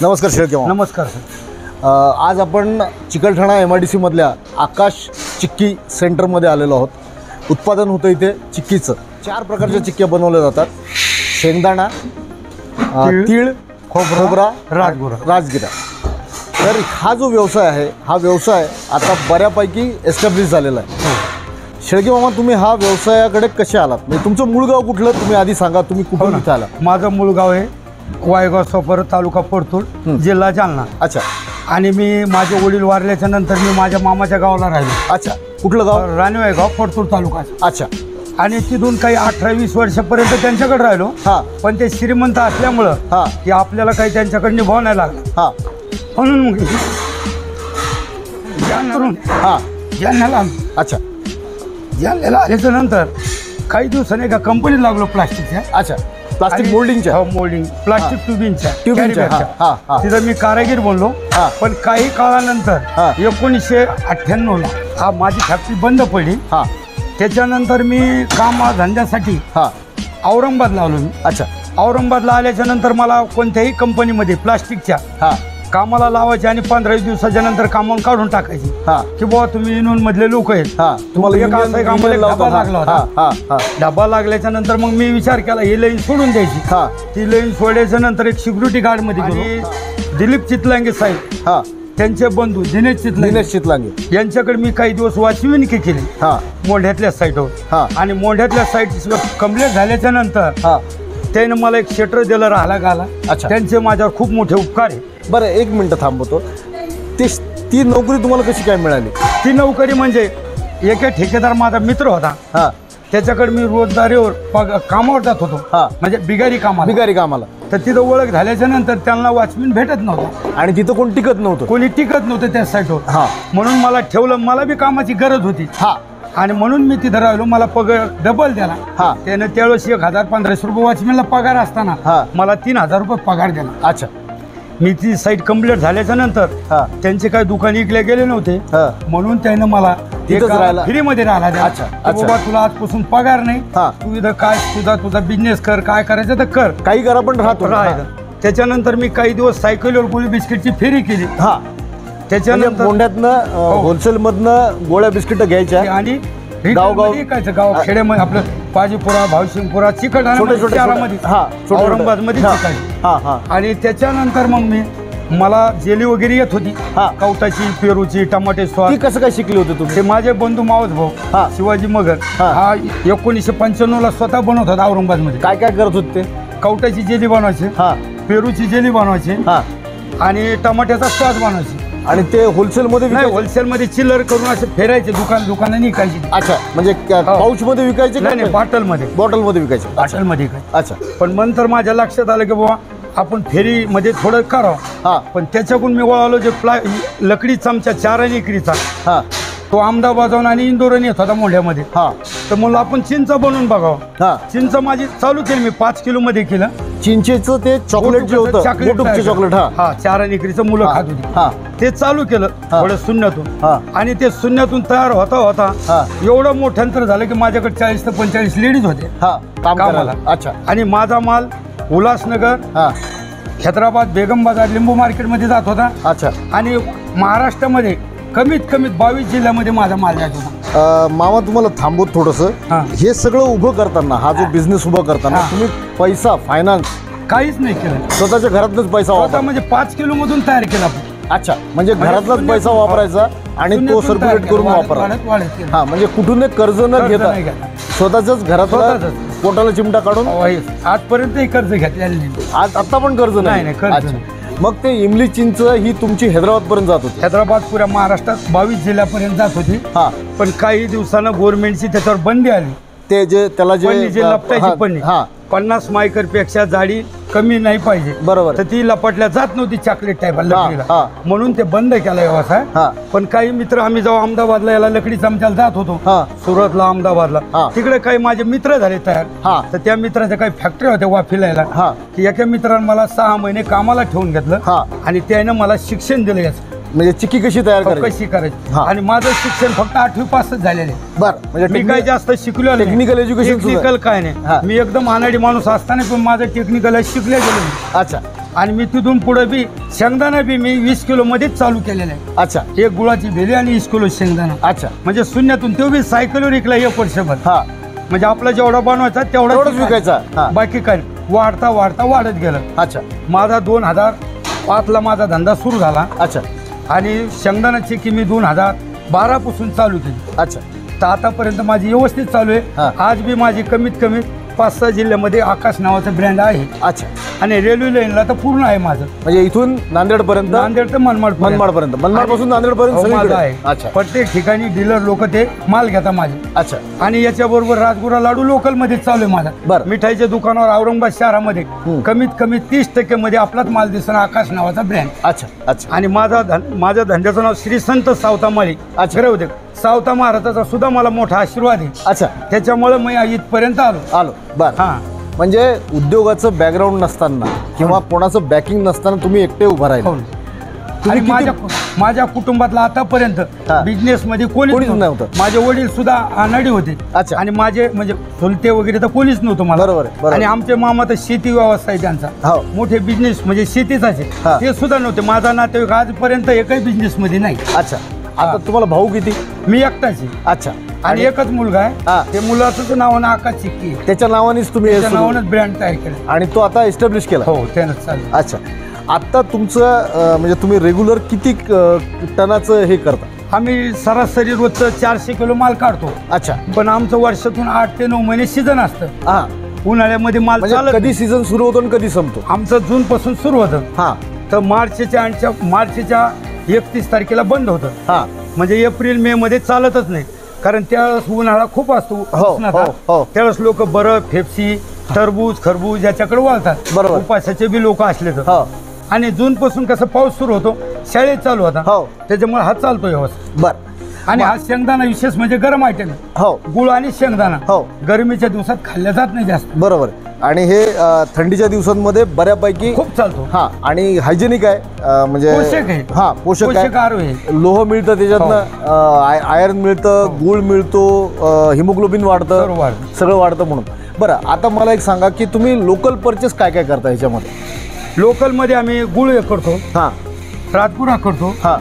नमस्कार शेळके मामा. नमस्कार सर. आज आपण चिकलठाणा MIDC मधल्या आकाश चिक्की सेंटरमध्ये आलेलो आहोत. उत्पादन होतं इथे चिक्कीचं. 4 प्रकारच्या चिक्क्या बनवल्या जातात. शेंगदाणा, तीळ, खोबरा, राजगिरा. तर हा जो व्यवसाय आहे, हा व्यवसाय आता बऱ्यापैकी एस्टॅब्लिश झालेला आहे. शेळके मामा, तुम्ही हा व्यवसायाकडे कसे आलात? म्हणजे तुमचं मूळ गाव कुठलं, तुम्ही आधी सांगा. तुम्ही कुठून इथे आला? माझं मूळ गाव आहे वायगाव सोपर, तालुका परतूर, जिल्हा जालना. अच्छा. आणि मी माझे वडील वारल्याच्या नंतर मी माझ्या मामाच्या गावाला राहिलो. अच्छा. कुठलं गाव? राणीवायगाव, परतूर तालुका. अच्छा. आणि तिथून काही 18-20 वर्षापर्यंत त्यांच्याकडे राहिलो. हां. पण ते श्रीमंत असल्यामुळं हां की आपल्याला काही त्यांच्याकडे निभाव नाही लागला. हां. म्हणून मग जालन्यावरून जालन्याला आलो. अच्छा. जालन्याला आल्याच्या नंतर काही दिवसांनी एका कंपनीत लागलो प्लास्टिकच्या. अच्छा. प्लास्टिक मोल्डिंगच्या? हो, मोल्डिंग, प्लास्टिक ट्युबिंगच्या. तिथं मी कारागीर बनलो. पण काही काळानंतर 1998ला हा माझी फॅक्टरी बंद पडली. त्याच्यानंतर मी काम धंद्यासाठी औरंगाबादला आलो मी. अच्छा. औरंगाबादला आल्याच्या नंतर मला कोणत्याही कंपनीमध्ये प्लास्टिकच्या कामाला लावायचे आणि 15 दिवसाच्या नंतर कामावून काढून टाकायची. की बाबा तुम्ही इनून मधले लोक आहेत, तुम्हाला एक असा कामाला डबा लागला होता. डबा लागल्याच्या नंतर मग मी विचार केला ही लाईन सोडून द्यायची. ती लाईन सोडायच्या नंतर एक सिक्युरिटी गार्ड मध्ये गेलो. दिलीप चितलांगे साहेब, त्यांचे बंधू दिनेश चितलांगे यांच्याकडे मी काही दिवस वाचविणकी केली मोंढ्यातल्या साईटवर. आणि मोंढ्यातल्या साईटवर कंप्लीट झाल्याच्या नंतर त्याने मला एक शटर दिलं राहिला गाला. त्यांचे माझ्यावर खूप मोठे उपकार आहे. बरं, 1 मिनिट थांबवतो. ती नोकरी तुम्हाला कशी काय मिळाली? ती नोकरी म्हणजे एक ठेकेदार माझा मित्र होता. त्याच्याकडे मी रोजदारीवर कामावर जात होतो. म्हणजे बिगारी कामाला. तर तिथं ओळख झाल्याच्या नंतर त्यांना वॉचमॅन भेटत नव्हता. आणि तिथं कोणी टिकत नव्हतं त्या साईटवर. म्हणून मला ठेवलं. मला बी कामाची गरज होती. आणि म्हणून मी तिथं राहिलो. मला पगार डबल दिला. त्याने त्यावेळेस 1000-1500 रुपये वॉचमॅनला पगार असताना मला 3000 रुपये पगार दिला. अच्छा. मी ती साईट कंप्लीट झाल्याच्या नंतर त्यांचे काही दुकान इकले गेले नव्हते. म्हणून त्यानं मला फ्रीमध्ये राहिला. बाबा तुला आजपासून पगार नाही, तू इथं काय तुझा बिझनेस कर, काय करायचं तर कर, काही करा पण राहतो. त्याच्यानंतर मी काही दिवस सायकलीवर गोळी बिस्किटची फेरी केली. त्याच्यानंतर मोंढ्यातनं होलसेल मधनं गोळ्या बिस्किट घ्यायच्या आणि गाव विकायचं. गाव खेड्यामध्ये आपलं पाजीपुरा, भावसिंगपुरा, चिकलठाण्यामध्ये, औरंगाबाद मध्ये विकायचं. आणि त्याच्यानंतर मग मला जेली वगैरे येत होती, कवटाची, पेरूची, टमाटे स्वाद. कसं काय शिकले होते तुम्ही? ते माझे बंधू मावस भाऊ शिवाजी मगर हा 1995ला स्वतः बनवत होता औरंगाबाद मध्ये. काय काय करत होते? कवटाची जेली बनवायची, पेरूची जेली बनवायची आणि टमाट्याचा स्वाद बनवायची. आणि ते होलसेलमध्ये चिल्लर करून असे फेरायचे, दुकानाने विकायची. अच्छा. म्हणजे पाऊच मध्ये विकायचे? नाही, बॉटलमध्ये विकायचे. बॉटलमध्ये विकायचे. अच्छा. पण नंतर माझ्या लक्षात आलं की बाबा आपण फेरीमध्ये थोडं करावं. पण त्याच्याकडून मी वळालो. जे लकडी चमचा 4 एकरीचा तो अहमदाबाद आणि इंदोरने येत होता मोंढ्यामध्ये. तर म्हणलं आपण चिंच बनवून बघावं. चिंच माझी चालू केली मी. 5 किलो मध्ये केलं. चिंचेचं ते चॉकलेट जे होतं, चॉकलेट 4 एकरीचं मुलं खात होती. ते चालू केलं थोडं शून्यातून. आणि ते शून्यातून तयार होता एवढं मोठ्यांतर झालं की माझ्याकडे 40 ते 45 लेडीज होते कामाला. अच्छा. आणि माझा माल उल्हासनगर, हैदराबाद, बेगम बाजार, लिंबू मार्केटमध्ये जात होता. अच्छा. आणि महाराष्ट्रामध्ये कमीत 22 जिल्ह्यामध्ये माझा माल जात होता. मामा, तुम्हाला थांबवत थोडंसं. हे सगळं उभं करताना, हा जो बिझनेस उभा करताना तुम्ही पैसा, फायनान्स काहीच नाही केलं. स्वतःच्या घरातच पैसा वापरा. म्हणजे 5 किलो मधून तयार केला. अच्छा. म्हणजे घरातलाच पैसा वापरायचा आणि तो सर्क्युलेट करून वापरा. म्हणजे कुठून कर्ज न घेता स्वतःच्याच घरात पोटाला चिमटा काढून आजपर्यंत कर्ज घेतलेलं. आता पण कर्ज नाही. मग ते इमली चिंच ही तुमची हैदराबाद पर्यंत जात होती? हैदराबाद पुऱ्या महाराष्ट्रात 22 जिल्ह्यापर्यंत जात होती. पण काही दिवसानं गव्हर्नमेंटची त्याच्यावर बंदी आली. ते जे त्याला जे लपटायची पन्नी 50 मायकर पेक्षा जाडी कमी नाही पाहिजे. बरोबर. तर ती लपटल्या जात नव्हती चॉकलेट टाईप लकडीला. म्हणून ते बंद केला व्यवसाय. पण काही मित्र, आम्ही जेव्हा अहमदाबादला याला लकडी चमच्याला जात होतो, सुरतला, अहमदाबादला, तिकडे काही माझे मित्र झाले तयार. तर त्या मित्राच्या काही फॅक्टरी होत्या वाफिलायला. की एका मित्रानं मला 6 महिने कामाला ठेवून घेतलं आणि त्यानं मला शिक्षण दिलं याचं. म्हणजे चिक्की कशी तयार कशी करायची. आणि माझं शिक्षण फक्त 8वी पासच झालेलं आहे. बरं. म्हणजे मी काय जास्त शिकलो, टेक्निकल एज्युकेशन काय नाही. मी एकदम अनाडी माणूस असताना पण माझं टेक्निकल शिकले गेलो. अच्छा. आणि मी तिथून पुढे बी शेंगदाणा बी मी 20 किलो मध्येच चालू केलेलं आहे. अच्छा. एक गुळाची भेली आणि 20 किलो शेंगदाणा. अच्छा. म्हणजे शून्यातून तो बी सायकलवर विकला 1 वर्षभर. हा. म्हणजे आपला जेवढा बनवायचा तेवढाच विकायचा. बाकी काय वाढता वाढता वाढत गेलं. अच्छा. माझा 2005ला माझा धंदा सुरू झाला. अच्छा. आणि शेंगदाण्याची की मी 2012 पासून चालू केली. अच्छा. तर आतापर्यंत माझी व्यवस्थित चालू आहे. आज बी माझी कमीत कमी 5-6 जिल्ह्यामध्ये आकाश नावाचा ब्रँड आहे. अच्छा. आणि रेल्वे लाईनला तर पूर्ण आहे माझं. म्हणजे इथून नांदेड पर्यंत, नांदेड तर मनमाड पर्यंत, मनमाड पासून नांदेड पर्यंत माझं आहे. अच्छा. प्रत्येक ठिकाणी डीलर लोक ते माल घेतात माझे. अच्छा. आणि याच्याबरोबर राजगुरा लाडू लोकल मध्ये चालू आहे माझा. बरं. मिठाईच्या दुकानावर औरंगाबाद शहरामध्ये कमीत कमी 30% मध्ये आपलाच माल दिसणार आकाश नावाचा ब्रँड. अच्छा. अच्छा. आणि माझ्या धंद्याचं नाव श्री संत सावतामाळी. अच्छा. सावता महाराजाचा सुद्धा मला मोठा आशीर्वाद आहे. अच्छा. त्याच्यामुळे मी इथपर्यंत आलो. बरं. हा. म्हणजे उद्योगाचं बॅकग्राऊंड नसताना किंवा कोणाचं बॅकिंग नसताना तुम्ही एकटे उभा राहिले. आणि माझ्या कुटुंबातला आतापर्यंत बिझनेस मध्ये कोणीच नव्हतं. माझे वडील सुद्धा अनाडी होते. अच्छा. आणि माझे म्हणजे चुलते वगैरे तर कोणीच नव्हतं मला. बरोबर. आणि आमचे मामा तर शेती व्यवसाय त्यांचा मोठे बिझनेस म्हणजे शेतीचाचे ते सुद्धा नव्हते. माझा नातेवाईक आजपर्यंत एकही बिझनेस मध्ये नाही. अच्छा. आता तुम्हाला भाऊ किती? मी एकटाच आहे. अच्छा. आणि एकच मुलगा आहे. ते मुलाचं नाव आकाश चिक्की. त्याच्या नावानेच तुम्ही नावानेच ब्रँड तयार केला आणि तो आता एस्टॅब्लिश केला. हो त्यानंच चालेल. अच्छा. आता तुमचं म्हणजे तुम्ही रेग्युलर किती टनाचं हे करता? आम्ही सरासरी रोजचं 400 किलो माल काढतो. अच्छा. पण आमचं वर्षातून 8 ते 9 महिने सीझन असतं. हा. उन्हाळ्यामध्ये माल चालत कधी सीझन सुरू होतो आणि कधी संपतो? आमचं जून पासून सुरू होतं. हा. तर मार्चच्या 31 तारखेला बंद होतं. हा. म्हणजे एप्रिल मे मध्ये चालतच नाही. कारण त्यावेळेस उन्हाळा खूप असतो. त्यावेळेस लोक बर्फ, फेप्सी, टरबूज, खरबूज याच्याकडे वळतात. बरोबर. उपासाचे बी लोक असले तर. आणि जून पासून कसं पाऊस सुरू होतो, शाळेत चालू होता, त्याच्यामुळे हा चालतो व्यवस्थित. बर. आणि हा शेंगदाणा विशेष म्हणजे गरम आयटम आहे. गुळ आणि शेंगदाणा गरमीच्या दिवसात खाल्ल्या जात नाही जास्त. बरोबर. आणि हे थंडीच्या दिवसांमध्ये बऱ्यापैकी खूप चालतो. हा. आणि हायजेनिक आहे म्हणजे पोषक आहे. हा पोषक आहे. लोह मिळतं त्याच्यातनं, आयर्न मिळतं, गुळ मिळतो, हिमोग्लोबिन वाढतं, सगळं वाढतं म्हणून. बरं. आता मला एक सांगा की तुम्ही लोकल परचेस काय काय करता ह्याच्यामध्ये? लोकल मध्ये आम्ही गुळ करतो. हा. राजपुरा करतो. हा.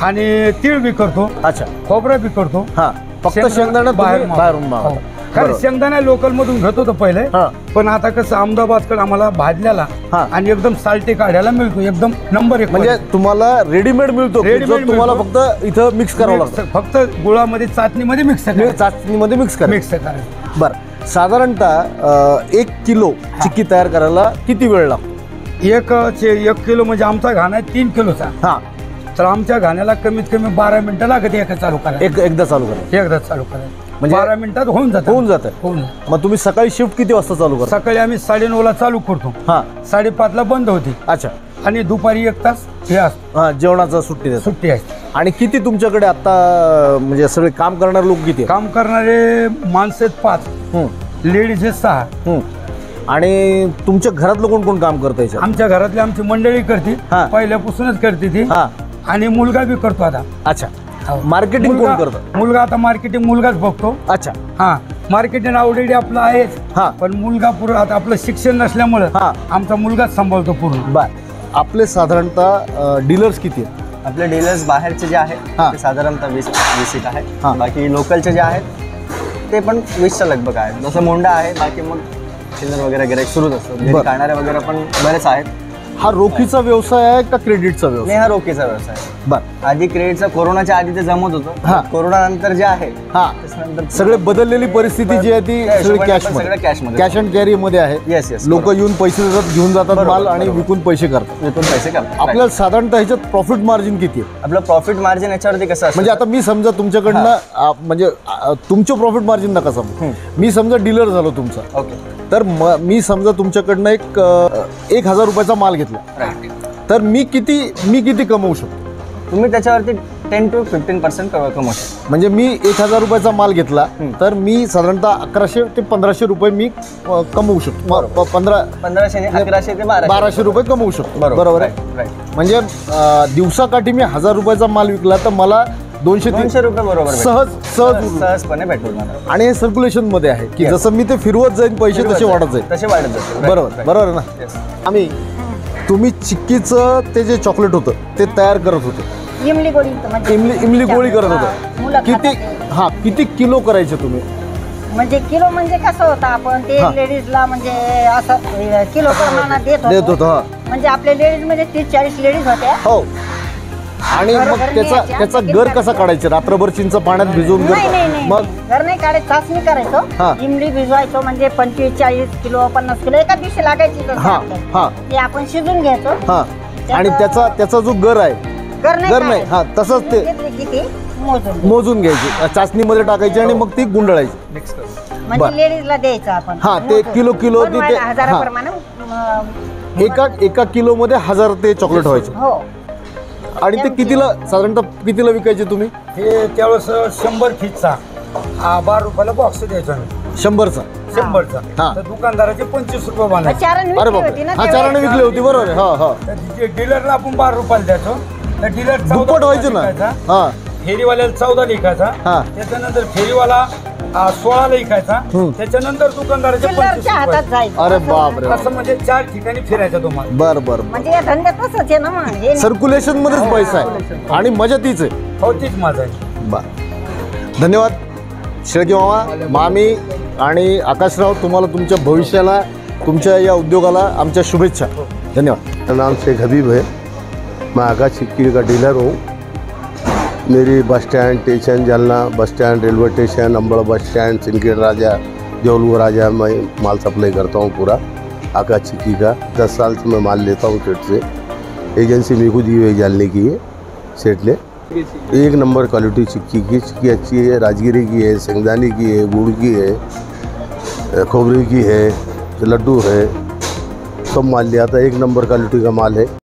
आणि तीळ बी करतो. अच्छा. खोबरं बी करतो. हा. फक्त शेंगदाणा बाहेरून कारण शेंगदाणा लोकल मधून घेत होतो पहिले. पण आता कसं अहमदाबादकडे आम्हाला भाजल्याला आणि एकदम साल्टे काढायला मिळतो. एकदम नंबर 1. म्हणजे तुम्हाला रेडीमेड मिळतो. तुम्हाला फक्त इथं मिक्स करावं लागतं. फक्त गुळामध्ये चाचणीमध्ये मिक्स करायचं. बरं. साधारणतः 1 किलो चिक्की तयार करायला किती वेळ लागतो? 1 किलो म्हणजे आमचा घाणा आहे 3 किलोचा. हा. तर आमच्या घाण्याला कमीत कमी 12 मिनिटं लागत एकदा चालू करायला. एकदा चालू करायला म्हणजे 12 मिनिटात होऊन जातं. मग तुम्ही सकाळी शिफ्ट किती वाजता चालू करता? सकाळी आम्ही 9:30ला चालू करतो. हा. 5:30ला बंद होती. अच्छा. आणि दुपारी 1 तास हे असतो. जेवणाचा सुट्टी असते. आणि किती तुमच्याकडे आता म्हणजे सगळे काम करणारे लोक किती? काम करणारे माणसं 5, लेडीज 6. आणि तुमच्या घरातलं कोण कोण काम करतं? आमच्या घरातली आमची मंडळी करते, पहिल्यापासूनच करते ती. आणि मुलगा बी करतो आता. अच्छा. मार्केटिंग कोण करतं? मुलगा आता मार्केटिंग मुलगाच बघतो. अच्छा. हा. मार्केटिंग ऑलरेडी आपलं आहेच. पण मुलगा पूर्ण आता आपलं शिक्षण नसल्यामुळे आमचा मुलगाच सांभाळतो पूर्ण. बर. आपले साधारणतः डीलर्स किती आहेत? आपले डीलर्स बाहेरचे जे आहेत ते साधारणतः 20 एक आहेत. बाकी लोकलचे जे आहेत ते पण 20च्या लगभग आहेत. जसं मोंडा आहे. बाकी मग चिल्लर वगैरे गिराईक सुरूच असतं. खाणारे वगैरे पण बरेच आहेत. हा रोखीचा व्यवसाय आहे का क्रेडिटचा व्यवसाय? नाही, हा रोखीचा व्यवसाय आहे. बर. आधी क्रेडिटचा कोरोनाच्या आधी ते जमत होतं. कोरोना नंतर जे आहे सगळे बदललेली परिस्थिती जी आहे ती सगळी कॅश अँड कॅरी मध्ये आहे. येस. लोक येऊन पैसे देतात, घेऊन जातात माल आणि विकून पैसे करतात. आपल्याला साधारणतः ह्याच्यात प्रॉफिट मार्जिन किती आहे? आपलं प्रॉफिट मार्जिन याच्यावरती कसं असतं? म्हणजे आता मी समजा तुमच्याकडनं म्हणजे तुमचं प्रॉफिट मार्जिन नका समजा, मी समजा डीलर झालो तुमचा. ओके. तर मी समजा तुमच्याकडनं 1,000 रुपयाचा माल घेतला, तर मी किती कमवू शकतो? तुम्ही त्याच्यावरती 10 to 15% कमवू शकता. म्हणजे मी 1,000 रुपयाचा माल घेतला तर मी साधारणतः 1100 ते 1500 रुपये मी कमवू शकतो. 1500 1100 ते 1200 रुपये कमवू शकतो. बरोबर आहे. म्हणजे दिवसाकाठी मी 1000 रुपयाचा माल विकला तर मला 200-300 रुपये बरोबर सहजपणे भेटून. आणि हे सर्क्युलेशन मध्ये आहे की जसं मी ते फिरवत जाईन पैसे तसे वाढत जाईल. बरोबर बरोबर ना. आम्ही तुम्ही चिक्कीचं ते जे चॉकलेट होतं ते तयार करत होते, इमली गोळी म्हणजे इमली गोळी करत हा, होते. मुलं किती खातात हा किती किलो करायचे तुम्ही? म्हणजे किलो म्हणजे कसं होतं आपण ते हा. लेडीजला म्हणजे असं किलो प्रमाणात देत देत होतो. होतं हा. म्हणजे आपल्या लेडीज मध्ये 30-40 लेडीज होत्या. हो. आणि मग बरोबर त्याचा न्यायच्या, त्याचा ticket गर काढायचं. कसा काढायचे? रात्रभर चिंच पाण्यात भिजवून नाही नाही गर नाही मग घर नाही काढायचं, चाचणी हा. करायचो. इमली भिजवायचो म्हणजे 25-40 किलो 50 किलो एका दिवशी लागायची तसं हा आपल्याला. हा ते आपण शिजून घ्यायचो. हा. आणि त्याचा जो गर आहे घर गर नाही हा तसंच ते घेतले की ते मोजून मोजून घ्यायची, चाचणीमध्ये टाकायची आणि मग ती गुंडळायची. बरं. म्हणजे लेडीजला द्यायचं आपण. हा, ते मोजून. किलो ते- बनवायला हा. हजाराप्रमाणे एका किलोमध्ये 1000 ते चॉकलेट व्हायचे. हो. आणि ते कितीला साधारणतः कितीला विकायचे तुम्ही? हे त्यावेळेस 100 फीटचा 12 रुपयाला बॉक्स द्यायचा आम्ही. 100चा 100चा. हा. तर दुकानदाराचे 25 रुपये बनायचे. चारण अरे विकली होती बापरे, ना हा त्यावेळेस. चाराने विकली होती बरोबर आहे. हा हा तर डीलरला आपण 12 रुपयाला द्यायचो. तर डीलर दुप्पट व्हायचं ना. हा फेरीवाल्याला 14 लिखायचा. हा. त्याच्यानंतर फेरीवाला 16 लिखायचा. हम्म. त्याच्यानंतर दुकानदाराचे 25 चिल्लरच्या हातात रुपये. जायचं. अरे बापरे. असं म्हणजे 4 ठिकाणी फिरायचं तुम्हाला. बर बर म्हणजे या धंद्यात तसंच आहे ना मग हे नाही. सर्क्युलेशन मध्येच पैसा आहे आणि मजा तीच आहे. हो तीच माझा आहे. बर धन्यवाद शेळके मामा, मामी आणि आकाशराव. तुम्हाला तुमच्या भविष्याला, तुमच्या या उद्योगाला आमच्या शुभेच्छा. धन्यवाद. मेरा नाम शेख हबीब है। मैं आकाश चिक्की का डीलर हूँ। मेरी bus stand, station, Jalna bus stand, railway station, Ambad bus stand, Sindkhed Raja, Jaulpur Raja मैं माल सप्लाई करता हूँ पूरा आकाश चिक्की का। 10 साल से मैं माल लेता हूँ सेठ से। एजेंसी मेरे को दी हुई डालने की है सेठ ने। एक नंबर क्वालिटी चिक्की की। चिक्की अच्छी है, राजगिरी की है, सिंगदानी की है, गुड़ की है, खोबरी की है, लड्डू है, सब माल लिया था। एक नंबर क्वालिटी का माल है।